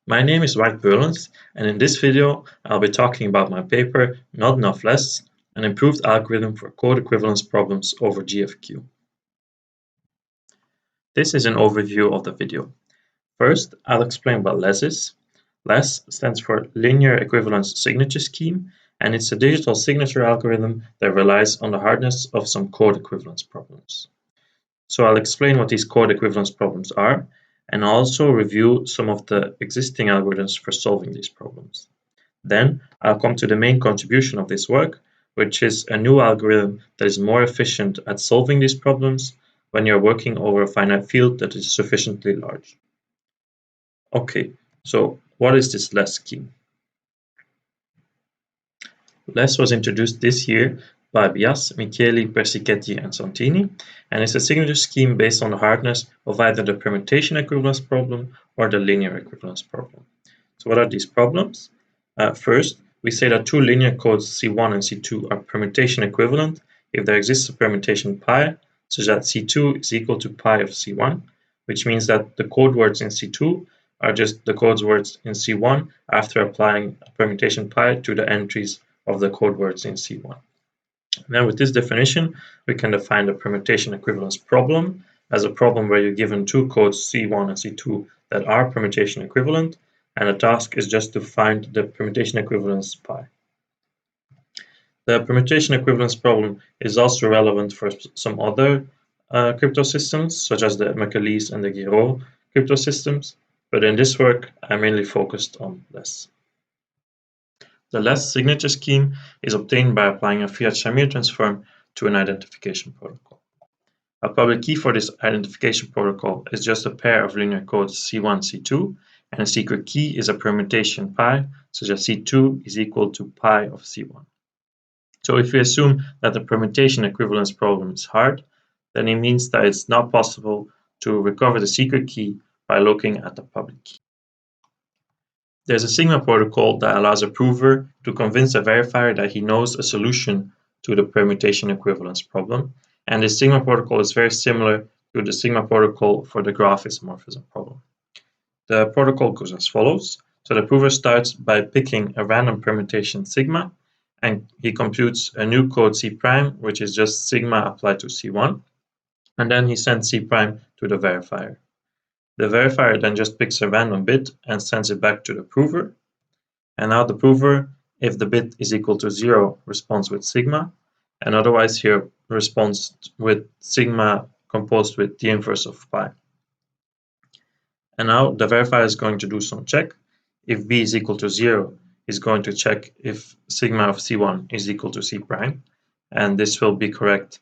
My name is Beullens, and in this video I'll be talking about my paper Not Enough Less, an improved algorithm for code equivalence problems over GFQ. This is an overview of the video. First, I'll explain what LESS is. LESS stands for Linear Equivalence Signature Scheme, and it's a digital signature algorithm that relies on the hardness of some code equivalence problems. So I'll explain what these code equivalence problems are, and also review some of the existing algorithms for solving these problems. Then I'll come to the main contribution of this work, which is a new algorithm that is more efficient at solving these problems when you're working over a finite field that is sufficiently large. Okay, so what is this LESS scheme? LESS was introduced this year by Bias, Micheli, Persichetti, and Santini, and it's a signature scheme based on the hardness of either the permutation equivalence problem or the linear equivalence problem. So what are these problems? First, we say that two linear codes C1 and C2 are permutation equivalent if there exists a permutation pi, such that C2 is equal to pi of C1, which means that the code words in C2 are just the code words in C1 after applying a permutation pi to the entries of the code words in C1. Now with this definition, we can define the permutation equivalence problem as a problem where you're given two codes C1 and C2 that are permutation equivalent, and the task is just to find the permutation equivalence pi. The permutation equivalence problem is also relevant for some other crypto systems, such as the imec-COSIC and the Giro crypto systems, but in this work, I mainly focused on LESS. The LESS signature scheme is obtained by applying a Fiat-Shamir transform to an identification protocol. A public key for this identification protocol is just a pair of linear codes C1, C2, and a secret key is a permutation pi, such that C2 is equal to pi of C1. So if we assume that the permutation equivalence problem is hard, then it means that it's not possible to recover the secret key by looking at the public key. There's a Sigma protocol that allows a prover to convince a verifier that he knows a solution to the permutation equivalence problem, and this Sigma protocol is very similar to the Sigma protocol for the graph isomorphism problem. The protocol goes as follows. So the prover starts by picking a random permutation sigma, and he computes a new code C prime, which is just sigma applied to C1, and then he sends C prime to the verifier. The verifier then just picks a random bit and sends it back to the prover. And now the prover, if the bit is equal to 0, responds with sigma, and otherwise here responds with sigma composed with the inverse of pi. And now the verifier is going to do some check. If b is equal to 0, is going to check if sigma of C1 is equal to C prime, and this will be correct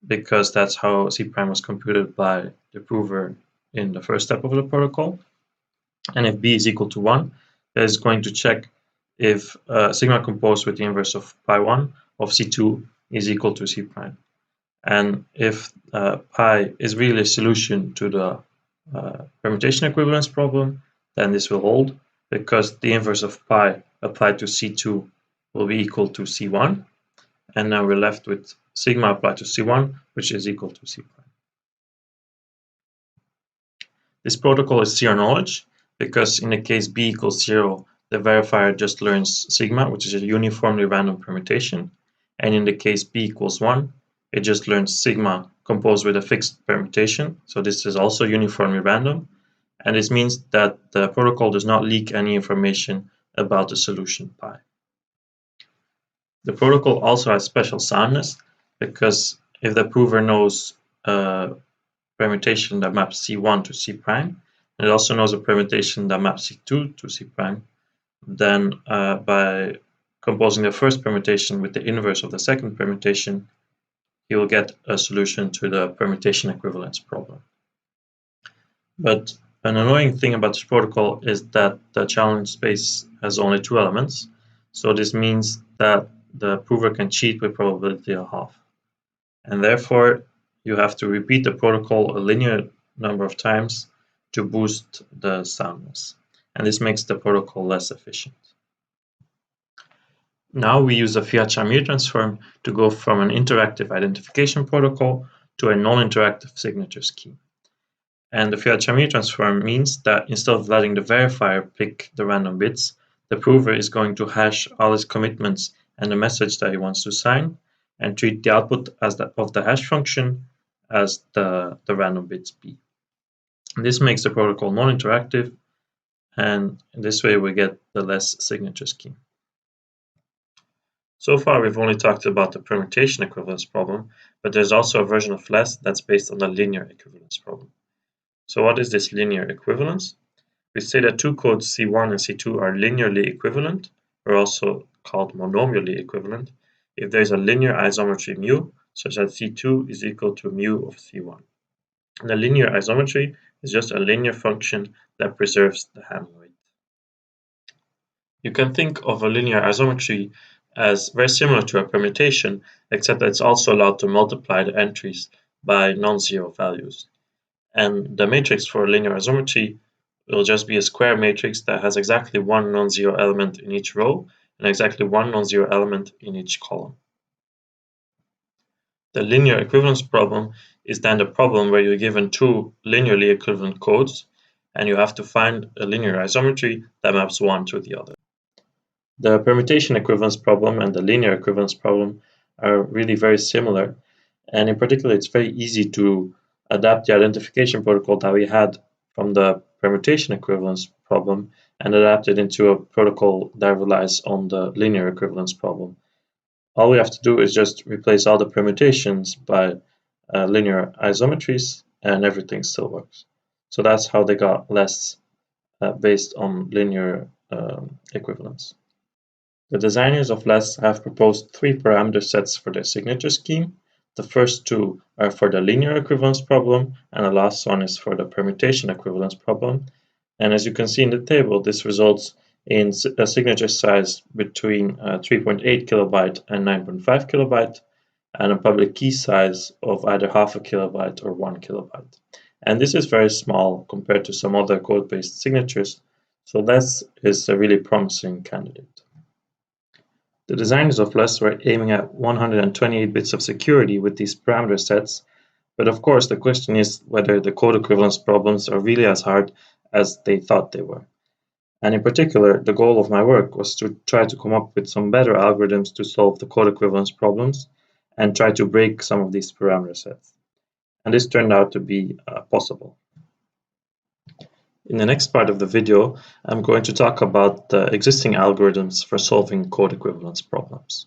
because that's how C prime was computed by the prover in the first step of the protocol. And if b is equal to 1, that is going to check if sigma composed with the inverse of pi 1 of C2 is equal to C prime. And if pi is really a solution to the permutation equivalence problem, then this will hold because the inverse of pi applied to C2 will be equal to C1. And now we're left with sigma applied to C1, which is equal to C prime. This protocol is zero knowledge because in the case b equals 0, the verifier just learns sigma, which is a uniformly random permutation. And in the case b equals 1, it just learns sigma composed with a fixed permutation. So this is also uniformly random. And this means that the protocol does not leak any information about the solution pi. The protocol also has special soundness because if the prover knows a permutation that maps C1 to C prime, and it also knows a permutation that maps C2 to C prime, then by composing the first permutation with the inverse of the second permutation, he will get a solution to the permutation equivalence problem. But an annoying thing about this protocol is that the challenge space has only 2 elements, so this means that the prover can cheat with probability of half. And therefore, you have to repeat the protocol a linear number of times to boost the soundness. And this makes the protocol less efficient. Now we use a Fiat-Shamir transform to go from an interactive identification protocol to a non-interactive signature scheme. And the Fiolet-Charmier transform means that instead of letting the verifier pick the random bits, the prover is going to hash all his commitments and the message that he wants to sign, and treat the output of the hash function as the random bits b. And this makes the protocol non-interactive, and in this way we get the less signature scheme. So far we've only talked about the permutation equivalence problem, but there's also a version of less that's based on the linear equivalence problem. So what is this linear equivalence? We say that two codes C1 and C2 are linearly equivalent, or also called monomially equivalent, if there is a linear isometry mu, such that C2 is equal to mu of C1. And the linear isometry is just a linear function that preserves the Hamming weight. You can think of a linear isometry as very similar to a permutation, except that it's also allowed to multiply the entries by non-zero values. And the matrix for linear isometry will just be a square matrix that has exactly one non-zero element in each row and exactly one non-zero element in each column. The linear equivalence problem is then the problem where you're given two linearly equivalent codes and you have to find a linear isometry that maps one to the other. The permutation equivalence problem and the linear equivalence problem are really very similar, and in particular it's very easy to adapt the identification protocol that we had from the permutation equivalence problem and adapt it into a protocol that relies on the linear equivalence problem. All we have to do is just replace all the permutations by linear isometries and everything still works. So that's how they got less based on linear equivalence. The designers of LESS have proposed three parameter sets for their signature scheme. The first two are for the linear equivalence problem, and the last one is for the permutation equivalence problem. And as you can see in the table, this results in a signature size between 3.8 kilobyte and 9.5 kilobyte, and a public key size of either half a kilobyte or 1 kilobyte. And this is very small compared to some other code-based signatures, so LESS is a really promising candidate. The designers of LESS were aiming at 128 bits of security with these parameter sets, but of course the question is whether the code equivalence problems are really as hard as they thought they were. And in particular, the goal of my work was to try to come up with some better algorithms to solve the code equivalence problems and try to break some of these parameter sets. And this turned out to be possible. In the next part of the video, I'm going to talk about the existing algorithms for solving code equivalence problems.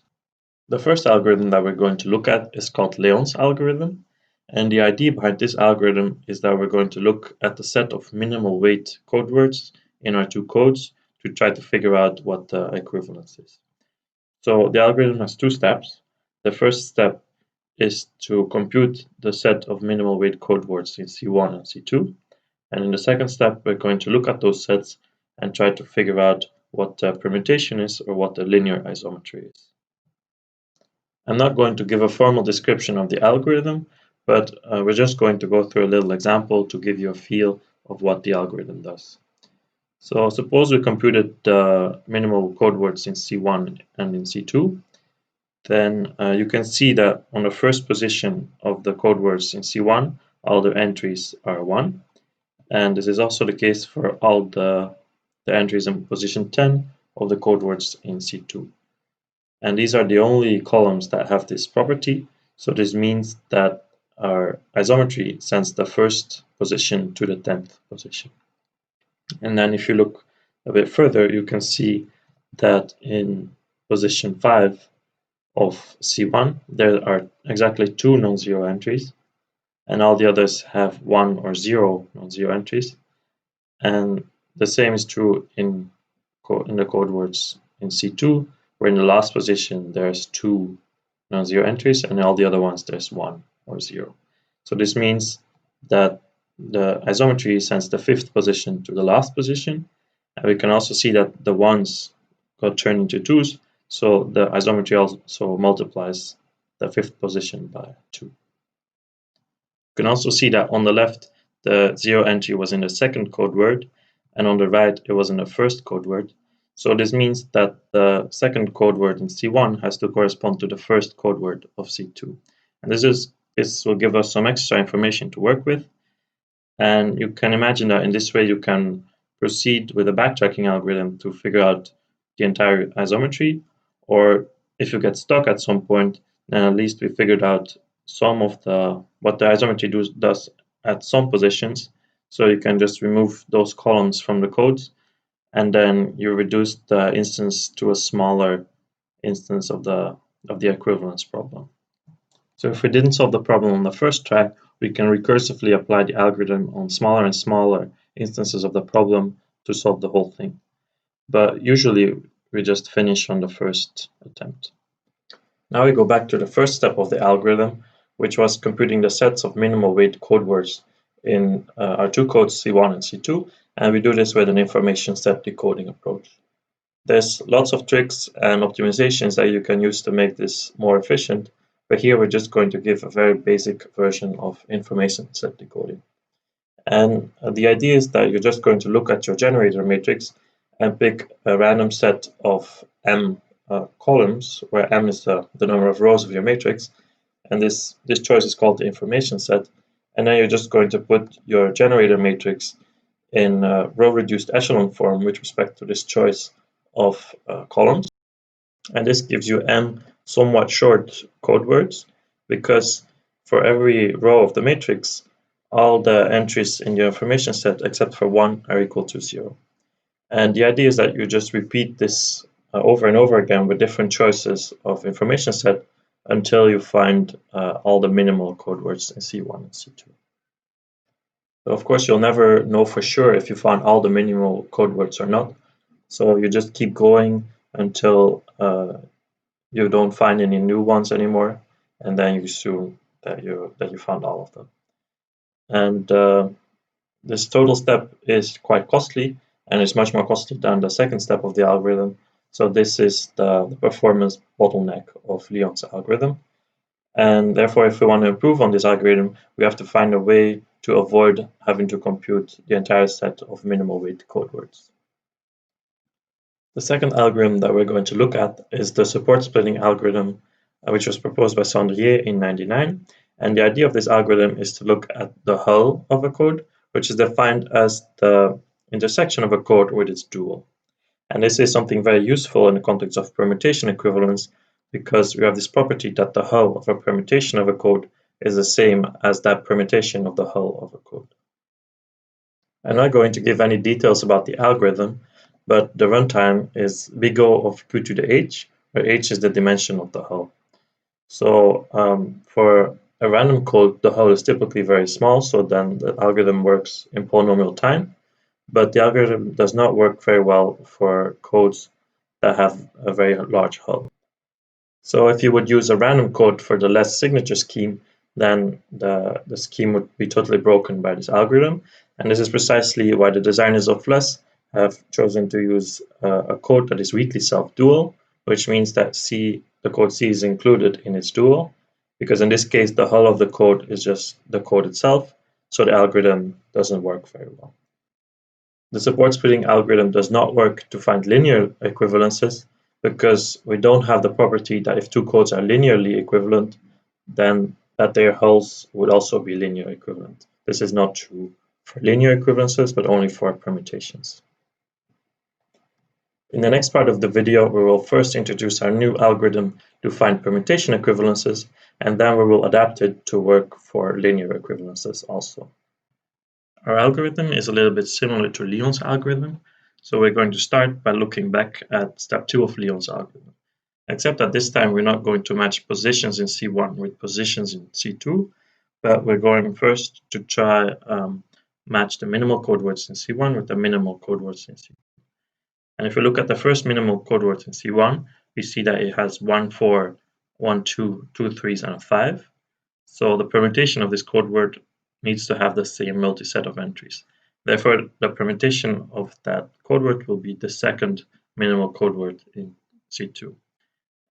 The first algorithm that we're going to look at is called Leon's algorithm. And the idea behind this algorithm is that we're going to look at the set of minimal weight code words in our two codes to try to figure out what the equivalence is. So the algorithm has two steps. The first step is to compute the set of minimal weight code words in C1 and C2. And in the second step, we're going to look at those sets and try to figure out what the permutation is or what the linear isometry is. I'm not going to give a formal description of the algorithm, but we're just going to go through a little example to give you a feel of what the algorithm does. So suppose we computed the minimal code words in C1 and in C2. Then you can see that on the first position of the code words in C1, all the entries are 1. And this is also the case for all the entries in position 10 of the code words in C2. And these are the only columns that have this property. So this means that our isometry sends the first position to the 10th position. And then if you look a bit further, you can see that in position 5 of C1, there are exactly 2 non-zero entries, and all the others have 1 or 0 non-zero entries. And the same is true in the code words in C2, where in the last position there's 2 non-zero entries, and in all the other ones there's 1 or 0. So this means that the isometry sends the 5th position to the last position, and we can also see that the 1s got turned into 2s, so the isometry also multiplies the 5th position by 2. You can also see that on the left, the 0 entry was in the second code word, and on the right, it was in the first code word. So this means that the second code word in C1 has to correspond to the first code word of C2. And this will give us some extra information to work with. And you can imagine that in this way you can proceed with a backtracking algorithm to figure out the entire isometry, or if you get stuck at some point, then at least we figured out some of what the isometry does at some positions. So you can just remove those columns from the codes, and then you reduce the instance to a smaller instance of the equivalence problem. So if we didn't solve the problem on the first try, we can recursively apply the algorithm on smaller and smaller instances of the problem to solve the whole thing. But usually we just finish on the first attempt. Now we go back to the first step of the algorithm, which was computing the sets of minimal weight code words in our two codes C1 and C2, and we do this with an information set decoding approach. There's lots of tricks and optimizations that you can use to make this more efficient, but here we're just going to give a very basic version of information set decoding. And the idea is that you're just going to look at your generator matrix and pick a random set of m columns, where m is the number of rows of your matrix, and this choice is called the information set. And then you're just going to put your generator matrix in row-reduced echelon form with respect to this choice of columns. And this gives you m somewhat short code words, because for every row of the matrix, all the entries in your information set except for one are equal to 0. And the idea is that you just repeat this over and over again with different choices of information set until you find all the minimal code words in C1 and C2. So of course, you'll never know for sure if you found all the minimal code words or not. So you just keep going until you don't find any new ones anymore, and then you assume that you found all of them. And this total step is quite costly, and it's much more costly than the second step of the algorithm. So this is the performance bottleneck of Leon's algorithm. And therefore, if we want to improve on this algorithm, we have to find a way to avoid having to compute the entire set of minimal weight code words. The second algorithm that we're going to look at is the support splitting algorithm, which was proposed by Sendrier in 1999. And the idea of this algorithm is to look at the hull of a code, which is defined as the intersection of a code with its dual. And this is something very useful in the context of permutation equivalence, because we have this property that the hull of a permutation of a code is the same as that permutation of the hull of a code. I'm not going to give any details about the algorithm, but the runtime is big O of q to the h, where h is the dimension of the hull. So for a random code, the hull is typically very small, so then the algorithm works in polynomial time. But the algorithm does not work very well for codes that have a very large hull. So if you would use a random code for the less signature scheme, then the scheme would be totally broken by this algorithm. And this is precisely why the designers of less have chosen to use a code that is weakly self-dual, which means that the code C is included in its dual, because in this case the hull of the code is just the code itself, so the algorithm doesn't work very well. The support splitting algorithm does not work to find linear equivalences, because we don't have the property that if two codes are linearly equivalent, then that their hulls would also be linear equivalent. This is not true for linear equivalences, but only for permutations. In the next part of the video, we will first introduce our new algorithm to find permutation equivalences, and then we will adapt it to work for linear equivalences also. Our algorithm is a little bit similar to Leon's algorithm, so we're going to start by looking back at step 2 of Leon's algorithm. Except that this time we're not going to match positions in C1 with positions in C2, but we're going first to try match the minimal code words in C1 with the minimal code words in C2. And if we look at the first minimal code words in C1, we see that it has 1, 4, 1, 2, 2 3s, and a 5. So the permutation of this code word needs to have the same multi-set of entries. Therefore, the permutation of that code word will be the second minimal code word in C2.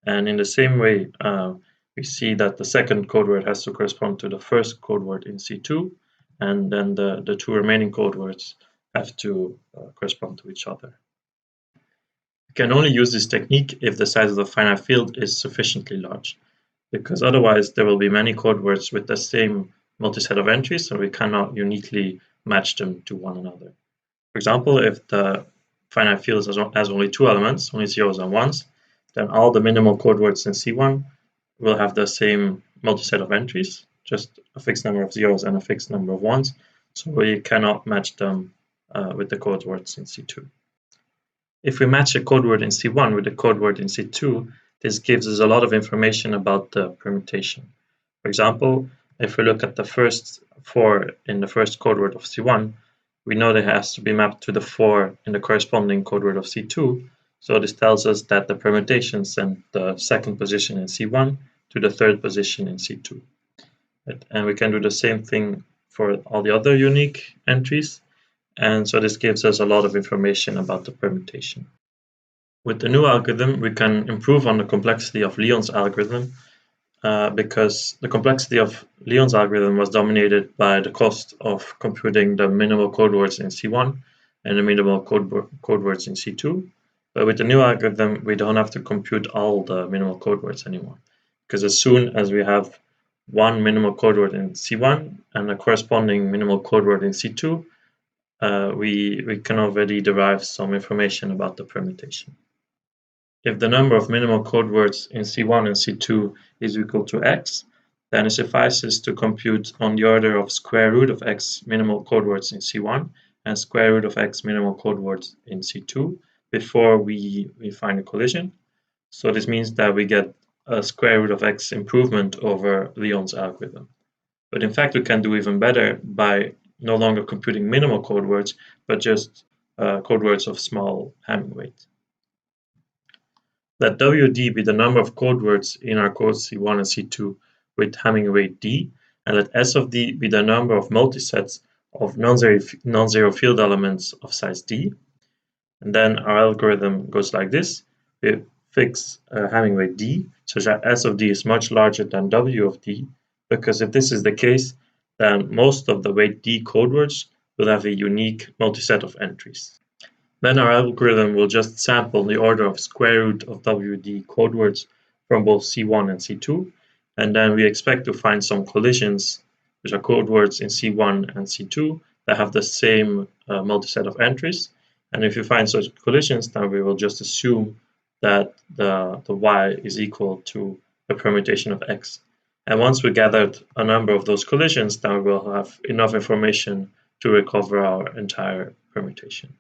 And in the same way, we see that the second code word has to correspond to the first code word in C2, and then the two remaining code words have to correspond to each other. We can only use this technique if the size of the finite field is sufficiently large, because otherwise there will be many code words with the same multi-set of entries, and we cannot uniquely match them to one another. For example, if the finite field has only two elements, only zeros and ones, then all the minimal code words in C1 will have the same multi-set of entries, just a fixed number of zeros and a fixed number of ones, so we cannot match them with the code words in C2. If we match a code word in C1 with a code word in C2, this gives us a lot of information about the permutation. For example, if we look at the first 4 in the first code word of C1, we know that it has to be mapped to the 4 in the corresponding code word of C2, so this tells us that the permutation sent the second position in C1 to the third position in C2. And we can do the same thing for all the other unique entries, and so this gives us a lot of information about the permutation. With the new algorithm, we can improve on the complexity of Leon's algorithm because the complexity of Leon's algorithm was dominated by the cost of computing the minimal code words in C1 and the minimal code words in C2. But with the new algorithm, we don't have to compute all the minimal code words anymore, because as soon as we have one minimal code word in C1 and a corresponding minimal code word in C2, we can already derive some information about the permutation. If the number of minimal code words in C1 and C2 is equal to x, then it suffices to compute on the order of square root of x minimal code words in C1 and square root of x minimal code words in C2 before we find a collision. So this means that we get a square root of x improvement over Leon's algorithm. But in fact, we can do even better by no longer computing minimal code words, but just code words of small Hamming weight. Let WD be the number of code words in our code C1 and C2 with Hamming weight D, and let S of D be the number of multisets of non-zero field elements of size D. And then our algorithm goes like this. We fix Hamming weight D such that S of D is much larger than W of D, because if this is the case, then most of the weight D code words will have a unique multiset of entries. Then our algorithm will just sample the order of square root of WD code words from both C1 and C2, and then we expect to find some collisions, which are code words in C1 and C2 that have the same multiset of entries. And if we find such collisions, then we will just assume that the y is equal to the permutation of x. And once we gathered a number of those collisions, then we will have enough information to recover our entire permutation.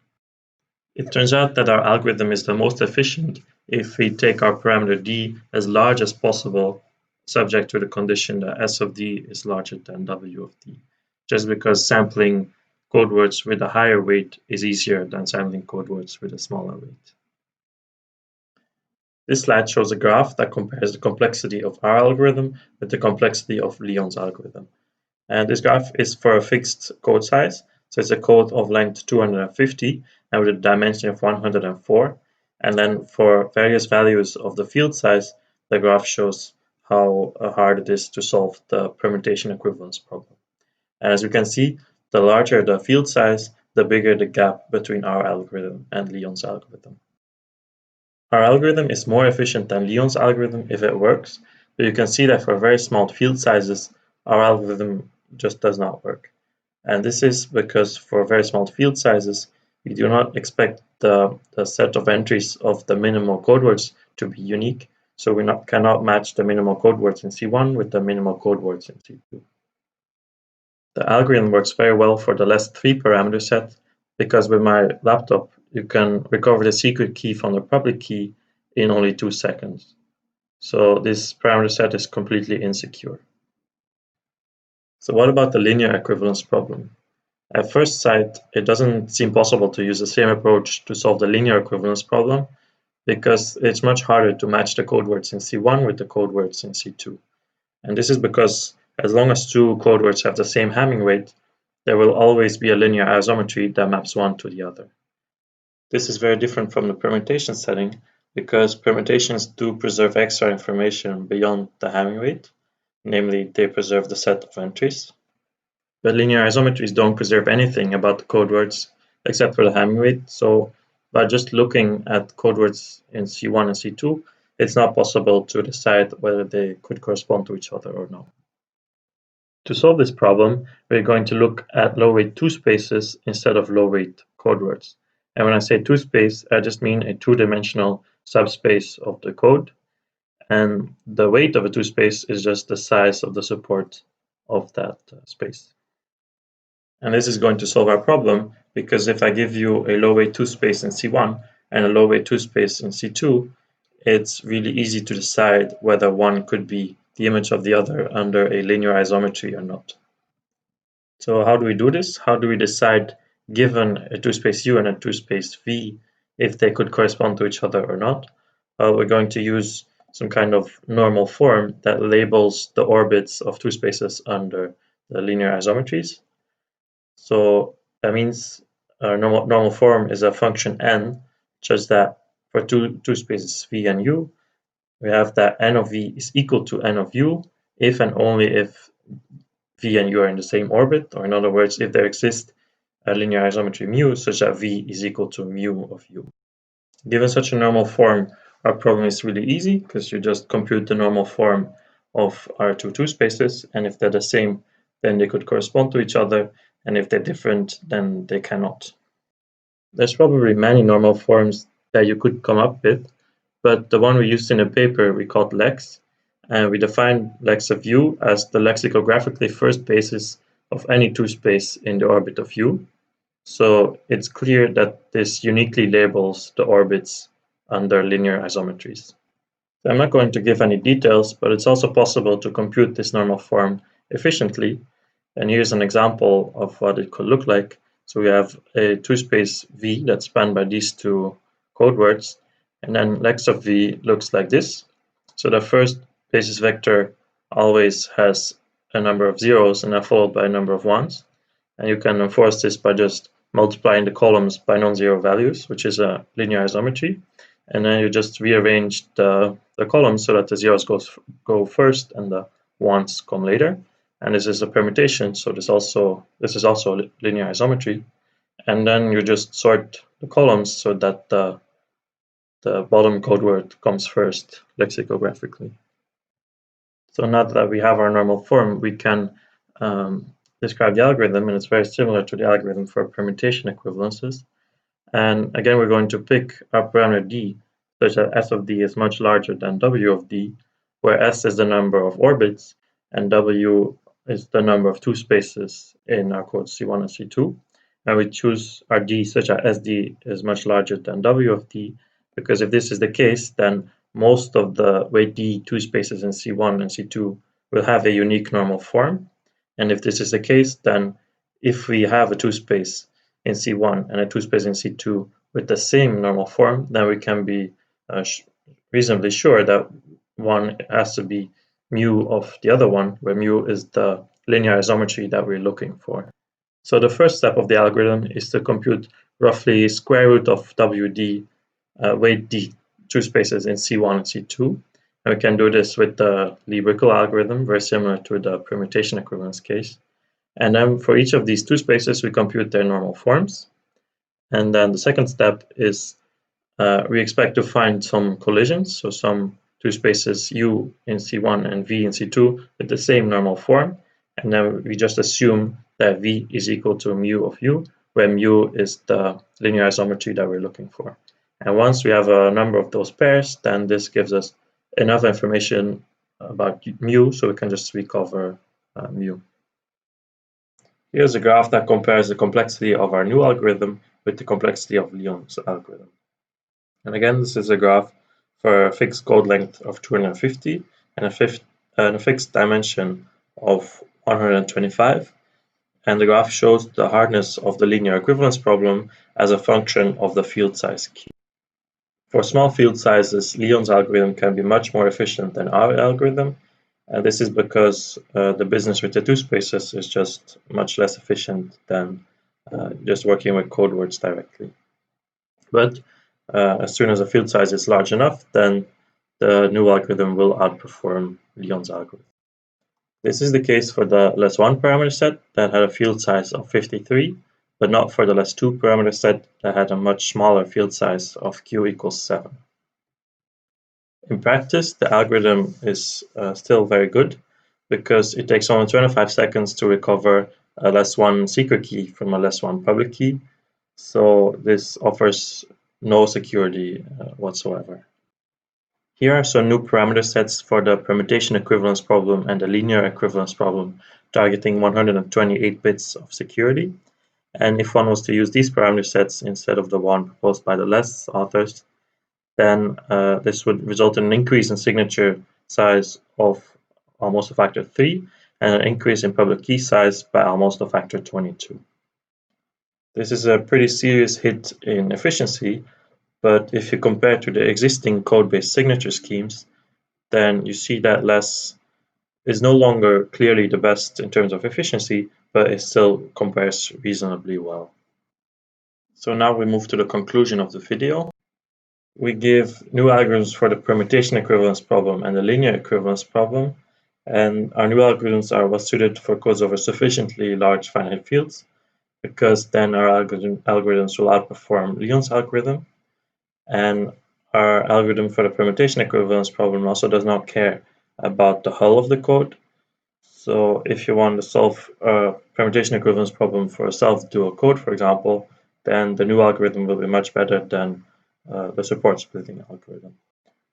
It turns out that our algorithm is the most efficient if we take our parameter d as large as possible, subject to the condition that S of d is larger than W of d, just because sampling code words with a higher weight is easier than sampling code words with a smaller weight. This slide shows a graph that compares the complexity of our algorithm with the complexity of Leon's algorithm. And this graph is for a fixed code size. So it's a code of length 250 and with a dimension of 104. And then for various values of the field size, the graph shows how hard it is to solve the permutation equivalence problem. And as you can see, the larger the field size, the bigger the gap between our algorithm and Leon's algorithm. Our algorithm is more efficient than Leon's algorithm if it works, but you can see that for very small field sizes, our algorithm just does not work. And this is because for very small field sizes, we do not expect the set of entries of the minimal code words to be unique, so we cannot match the minimal code words in C1 with the minimal code words in C2. The algorithm works very well for the last 3 parameter set, because with my laptop, you can recover the secret key from the public key in only 2 seconds. So this parameter set is completely insecure. So what about the linear equivalence problem? At first sight, it doesn't seem possible to use the same approach to solve the linear equivalence problem, because it's much harder to match the code words in C1 with the code words in C2. And this is because as long as 2 code words have the same Hamming weight, there will always be a linear isometry that maps one to the other. This is very different from the permutation setting, because permutations do preserve extra information beyond the Hamming weight, namely they preserve the set of entries. But linear isometries don't preserve anything about the code words except for the Hamming weight, so by just looking at code words in C1 and C2, it's not possible to decide whether they could correspond to each other or not. To solve this problem, we're going to look at low-weight two-spaces instead of low-weight code words. And when I say two-space, I just mean a two-dimensional subspace of the code. And the weight of a two-space is just the size of the support of that space. And this is going to solve our problem because if I give you a low-weight two-space in C1 and a low-weight two-space in C2, it's really easy to decide whether one could be the image of the other under a linear isometry or not. So how do we do this? How do we decide, given a two-space U and a two-space V, if they could correspond to each other or not? Well, we're going to use some kind of normal form that labels the orbits of two spaces under the linear isometries. So that means our normal form is a function n, such that for two spaces V and U, we have that n of V is equal to n of U if and only if V and U are in the same orbit, or in other words, if there exists a linear isometry mu such that V is equal to mu of U. Given such a normal form, our problem is really easy because you just compute the normal form of our two spaces, and if they're the same, then they could correspond to each other, and if they're different, then they cannot. There's probably many normal forms that you could come up with, but the one we used in the paper we called lex, and we defined lex of U as the lexicographically first basis of any two space in the orbit of U. So it's clear that this uniquely labels the orbits under linear isometries. So I'm not going to give any details, but it's also possible to compute this normal form efficiently. And here's an example of what it could look like. So we have a two-space V that's spanned by these two code words, and then lex of V looks like this. So the first basis vector always has a number of zeros and then followed by a number of ones. And you can enforce this by just multiplying the columns by non-zero values, which is a linear isometry. And then you just rearrange the columns so that the zeros go first and the ones come later. And this is a permutation, so this is also a linear isometry. And then you just sort the columns so that the bottom code word comes first lexicographically. So now that we have our normal form, we can describe the algorithm, and it's very similar to the algorithm for permutation equivalences. And again, we're going to pick our parameter d, such that s of d is much larger than w of d, where s is the number of orbits and w is the number of two spaces in our code C1 and C2. And we choose our d such that sd is much larger than w of d, because if this is the case, then most of the weight d two spaces in C1 and C2 will have a unique normal form. And if this is the case, then if we have a two space in C1 and a two space in C2 with the same normal form, then we can be reasonably sure that one has to be mu of the other one, where mu is the linear isometry that we're looking for. So the first step of the algorithm is to compute roughly square root of WD weight D two spaces in C1 and C2. And we can do this with the Lee-Brickell algorithm, very similar to the permutation equivalence case. And then for each of these two spaces, we compute their normal forms. And then the second step is we expect to find some collisions, so some two spaces U in C1 and V in C2 with the same normal form. And then we just assume that V is equal to mu of U, where mu is the linear isometry that we're looking for. And once we have a number of those pairs, then this gives us enough information about mu, so we can just recover mu. Here's a graph that compares the complexity of our new algorithm with the complexity of Leon's algorithm. And again, this is a graph for a fixed code length of 250 and a fixed dimension of 125. And the graph shows the hardness of the linear equivalence problem as a function of the field size key. For small field sizes, Leon's algorithm can be much more efficient than our algorithm. And this is because the business with the two spaces is just much less efficient than just working with code words directly. But as soon as a field size is large enough, then the new algorithm will outperform Leon's algorithm. This is the case for the less1 parameter set that had a field size of 53, but not for the less2 parameter set that had a much smaller field size of q equals 7. In practice, the algorithm is still very good, because it takes only 25 seconds to recover a less1 secret key from a less1 public key. So this offers no security whatsoever. Here are some new parameter sets for the permutation equivalence problem and the linear equivalence problem, targeting 128 bits of security. And if one was to use these parameter sets instead of the one proposed by the less authors, then this would result in an increase in signature size of almost a factor 3 and an increase in public key size by almost a factor 22. This is a pretty serious hit in efficiency, but if you compare to the existing code-based signature schemes, then you see that less is no longer clearly the best in terms of efficiency, but it still compares reasonably well. So now we move to the conclusion of the video. We give new algorithms for the permutation equivalence problem and the linear equivalence problem, and our new algorithms are well suited for codes over sufficiently large finite fields, because then our algorithms will outperform Leon's algorithm. And our algorithm for the permutation equivalence problem also does not care about the hull of the code. So if you want to solve a permutation equivalence problem for a self-dual code, for example, then the new algorithm will be much better than the support splitting algorithm.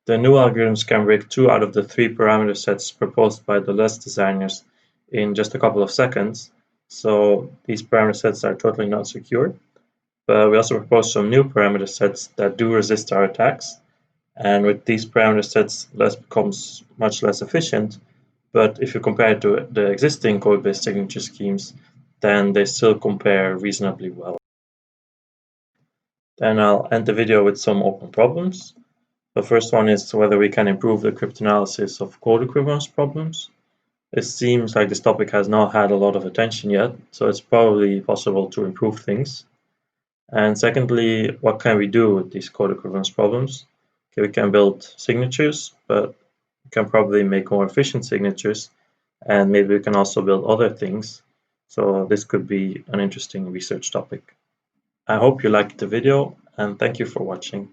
The new algorithms can break 2 out of the 3 parameter sets proposed by the less designers in just a couple of seconds. So these parameter sets are totally not secure. But we also propose some new parameter sets that do resist our attacks. And with these parameter sets, less becomes much less efficient. But if you compare it to the existing code-based signature schemes, then they still compare reasonably well. Then I'll end the video with some open problems. The first one is whether we can improve the cryptanalysis of code equivalence problems. It seems like this topic has not had a lot of attention yet, so it's probably possible to improve things. And secondly, what can we do with these code equivalence problems? Okay, we can build signatures, but we can probably make more efficient signatures, and maybe we can also build other things. So this could be an interesting research topic. I hope you liked the video, and thank you for watching.